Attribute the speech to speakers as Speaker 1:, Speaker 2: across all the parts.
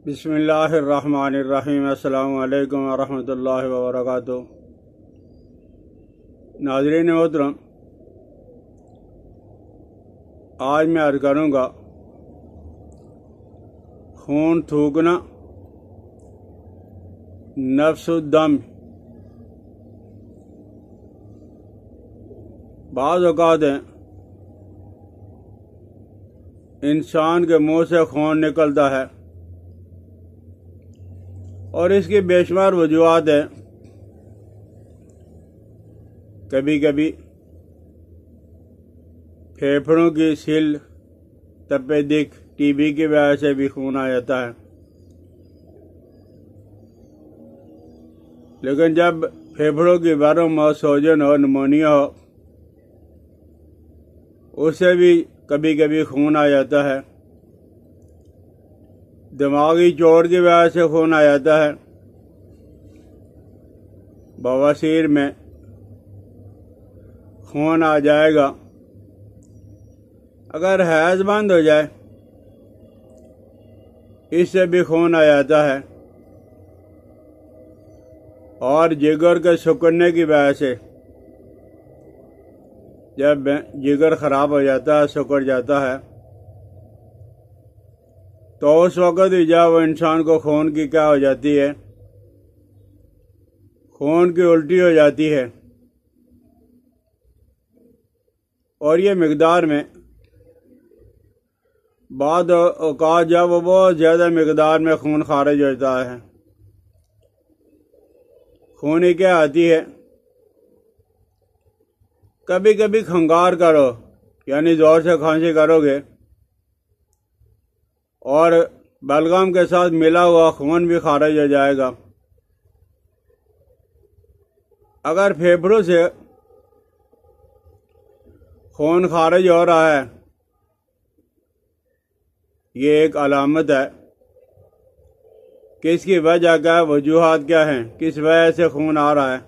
Speaker 1: बिस्मिल्लाहिर्रहमानिर्रहीम। अस्सलामु अलैकुम वरहमतुल्लाहि वबरकातुहू। नाज़रीन मोहतरम, आज मैं अर्ज़ करूँगा खून थूकना नफ्सुद्दम। बाज़ औक़ात इंसान के मुँह से खून निकलता है और इसकी बेशुमार वजूहात हैं। कभी कभी फेफड़ों की सिल, तपेदिक, टीबी की वजह से भी खून आ जाता है। लेकिन जब फेफड़ों की वर्म हो, सोजन हो, निमोनिया हो, उससे भी कभी कभी खून आ जाता है। दिमागी चोट की वजह से खून आ जाता है। बवासीर में खून आ जाएगा। अगर हैज़ बंद हो जाए, इससे भी खून आ जाता है। और जिगर के सिकुड़ने की वजह से, जब जिगर खराब हो जाता है, सिकुड़ जाता है, तो उस वक़्त भी जब इंसान को खून की क्या हो जाती है, खून की उल्टी हो जाती है। और ये मिकदार में बाद औक़ात जब वो बहुत ज़्यादा मिकदार में खून खारिज होता है, खून ही क्या आती है। कभी कभी खंगार करो, यानी ज़ोर से खांसी करोगे और बलगम के साथ मिला हुआ खून भी खारिज हो जाएगा। अगर फेफड़ों से खून खारिज हो रहा है, ये एक अलामत है कि इसकी वजह क्या है, वजूहात क्या हैं, किस वजह से खून आ रहा है।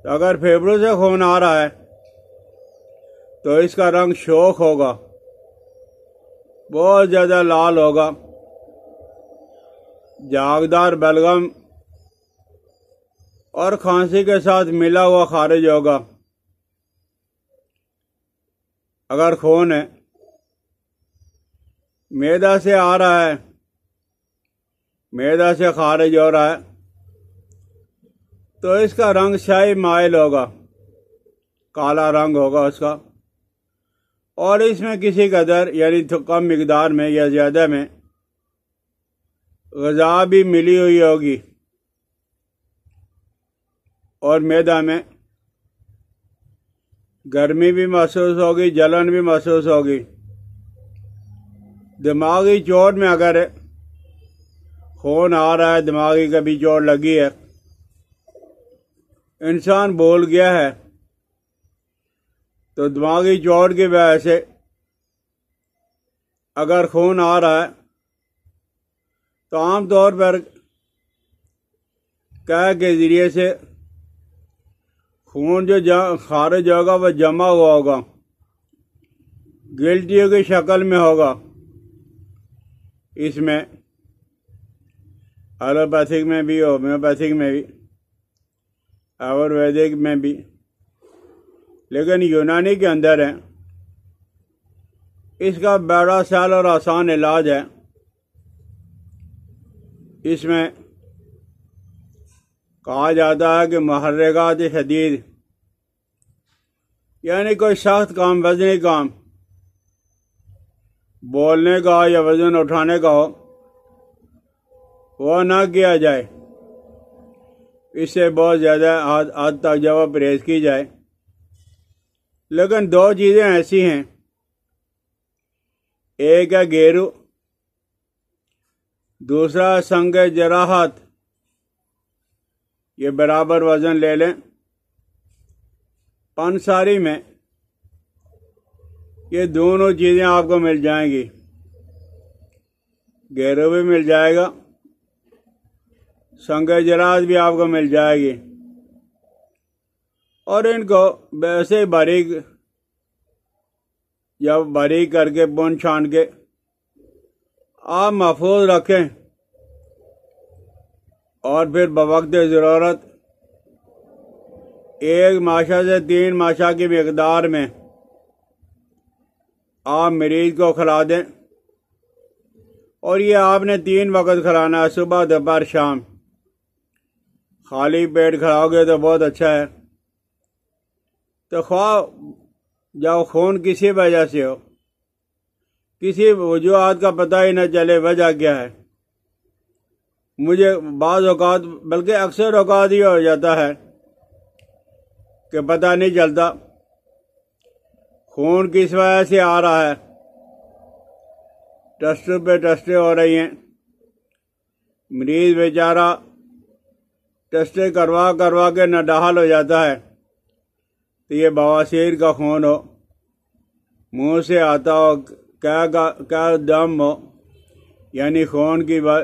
Speaker 1: तो अगर फेफड़ों से खून आ रहा है तो इसका रंग शोख होगा, बहुत ज़्यादा लाल होगा, जागदार बलगम और खांसी के साथ मिला हुआ खारिज होगा। अगर खून है मैदा से आ रहा है, मैदा से खारिज हो रहा है, तो इसका रंग शाही माइल होगा, काला रंग होगा उसका। और इसमें किसी कदर यानी तो कम मिकदार में या ज़्यादा में ग़िज़ा भी मिली हुई होगी और मैदा में गर्मी भी महसूस होगी, जलन भी महसूस होगी। दिमागी चोट में अगर खून आ रहा है, दिमागी कभी चोट लगी है, इंसान भूल गया है, तो दिमागी चोट की वजह से अगर खून आ रहा है तो आम तौर पर कह के ज़रिए से खून जो खारिज होगा वह जमा हुआ होगा, गिल्टियों की शक्ल में होगा। इसमें एलोपैथिक में भी, होम्योपैथिक में भी, आयुर्वेदिक में भी, लेकिन यूनानी के अंदर है। इसका बड़ा सरल और आसान इलाज है। इसमें कहा जाता है कि मुहर्रिकात शदीद, यानी कोई सख्त काम, वजनी काम, बोलने का या वजन उठाने का हो, वह ना किया जाए। इससे बहुत ज़्यादा हद तक जब परहेज की जाए। लेकिन दो चीज़ें ऐसी हैं, एक है गेरू, दूसरा संग जराहत। ये बराबर वजन ले लें। पंसारी में ये दोनों चीज़ें आपको मिल जाएंगी, गेरू भी मिल जाएगा, संग जराहत भी आपको मिल जाएगी। और इनको वैसे बारीक, जब बारीक करके बुन छान के आप महफूज रखें और फिर बवक्त ज़रूरत 1 माशा से 3 माशा की मिकदार में आप मरीज को खिला दें। और ये आपने 3 वक्त खिलाना है, सुबह दोपहर शाम। खाली पेट खिलाओगे तो बहुत अच्छा है। तो ख्वाह जब खून किसी वजह से हो, किसी वजूहात का पता ही न चले वजह क्या है, मुझे बाज़ औक़ात बल्कि अक्सर औक़ात ही हो जाता है कि पता नहीं चलता खून किस वजह से आ रहा है। टेस्ट पे टेस्टें हो रही हैं, मरीज बेचारा टेस्टें करवा करवा के नडाहल हो जाता है। तो ये बवासीर का खून हो, मुंह से आता हो, क्या दम हो, यानी खून की वो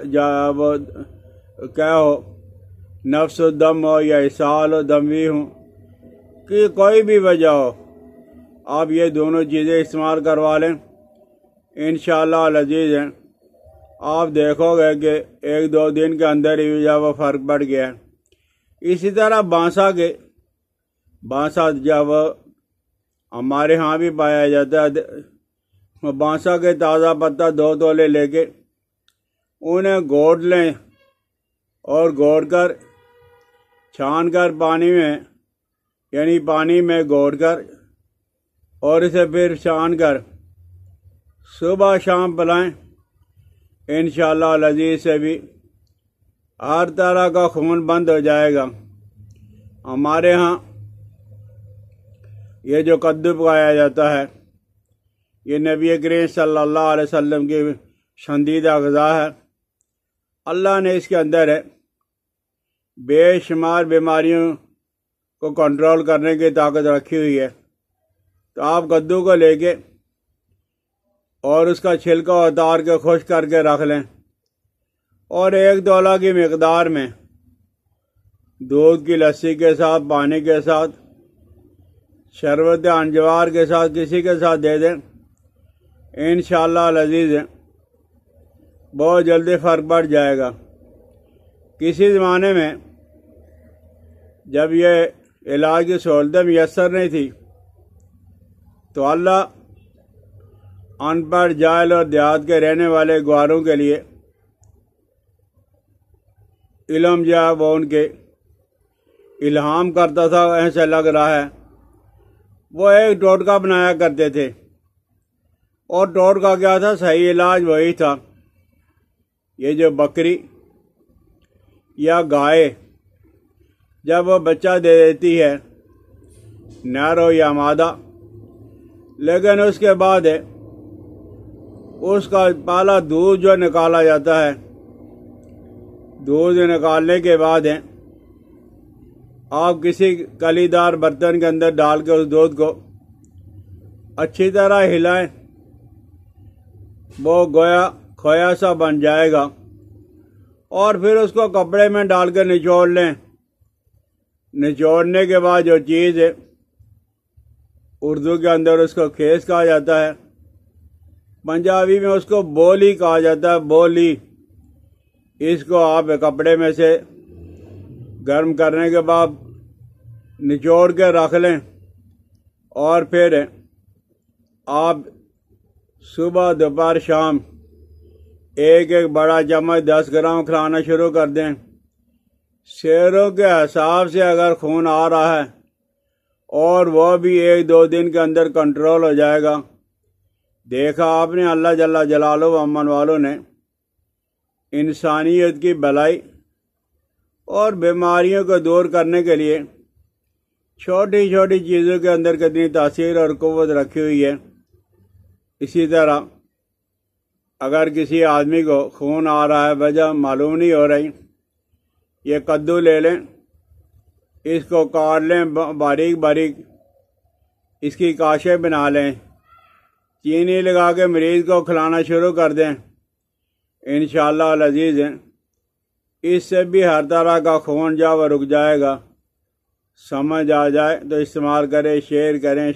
Speaker 1: क्या हो, नफ्स दम हो या इसाल हो, दमवी हो, कि कोई भी वजह हो, आप ये दोनों चीज़ें इस्तेमाल करवा लें। इंशाअल्लाह अज़ीज़ हैं, आप देखोगे कि 1-2 दिन के अंदर ही जब वो फ़र्क पड़ गया। इसी तरह बांसा जब हमारे यहाँ भी पाया जाता है, बांसा के ताज़ा पत्ता 2 तोले लेके उन्हें घोट लें और घोट कर छान कर पानी में, यानी पानी में घोट कर और इसे फिर छान कर सुबह शाम पिलाएं। इंशाअल्लाह अज़ीज़ से भी हर तरह का खून बंद हो जाएगा। हमारे यहाँ ये जो कद्दू पकाया जाता है, ये नबी करीम सल्लल्लाहु अलैहि वसल्लम की पसंदीदा ग़िज़ा है। अल्लाह ने इसके अंदर है बेशुमार बीमारियों को कंट्रोल करने की ताकत रखी हुई है। तो आप कद्दू को लेके और उसका छिलका उतार के खुश्क करके रख लें और 1 तोला की मिकदार में दूध की लस्सी के साथ, पानी के साथ, शरबत अंजवार के साथ किसी के साथ दे दें। इंशाअल्लाह अज़ीज़ बहुत जल्दी फ़र्क पड़ जाएगा। किसी ज़माने में जब ये इलाज की सहूलतें मैसर नहीं थी तो अल्लाह अनपढ़, जाहिल और देहात के रहने वाले ग्वारों के लिए इल्म जो है वो उनके इल्हाम करता था। ऐसा लग रहा है वो एक टोटका बनाया करते थे और टोटका क्या था, सही इलाज वही था। ये जो बकरी या गाय जब वो बच्चा दे देती है, नर हो या मादा, लेकिन उसके बाद उसका पहला दूध जो निकाला जाता है, दूध निकालने के बाद आप किसी कलीदार बर्तन के अंदर डाल के उस दूध को अच्छी तरह हिलाएं, वो गोया खोया सा बन जाएगा। और फिर उसको कपड़े में डाल कर निचोड़ लें। निचोड़ने के बाद जो चीज़ है, उर्दू के अंदर उसको खेस कहा जाता है, पंजाबी में उसको बोली कहा जाता है, बोली। इसको आप कपड़े में से गर्म करने के बाद निचोड़ के रख लें और फिर आप सुबह दोपहर शाम 1-1 बड़ा चम्मच 10 ग्राम खिलाना शुरू कर दें। शेरों के हिसाब से अगर खून आ रहा है और वो भी 1-2 दिन के अंदर कंट्रोल हो जाएगा। देखा आपने, अल्लाह जल्ला जलालो अमन वालों ने इंसानियत की भलाई और बीमारियों को दूर करने के लिए छोटी छोटी चीज़ों के अंदर कितनी तासीर और क़ुव्वत रखी हुई है। इसी तरह अगर किसी आदमी को खून आ रहा है, वजह मालूम नहीं हो रही, ये कद्दू ले लें, इसको काट लें बारीक बारीक, इसकी काशें बना लें, चीनी लगा के मरीज़ को खिलाना शुरू कर दें। इंशाअल्लाह अज़ीज़ इससे भी हर तरह का खून जा वो रुक जाएगा। समझ आ जाए तो इस्तेमाल करें, शेयर करें,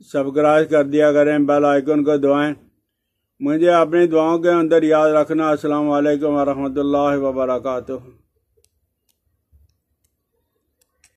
Speaker 1: सब्सक्राइब कर दिया करें, बेल आइकन को दबाएं मुझे अपनी दुआओं के अंदर याद रखना। अस्सलाम वालेकुम व रहमतुल्लाहि व बरकातुहू।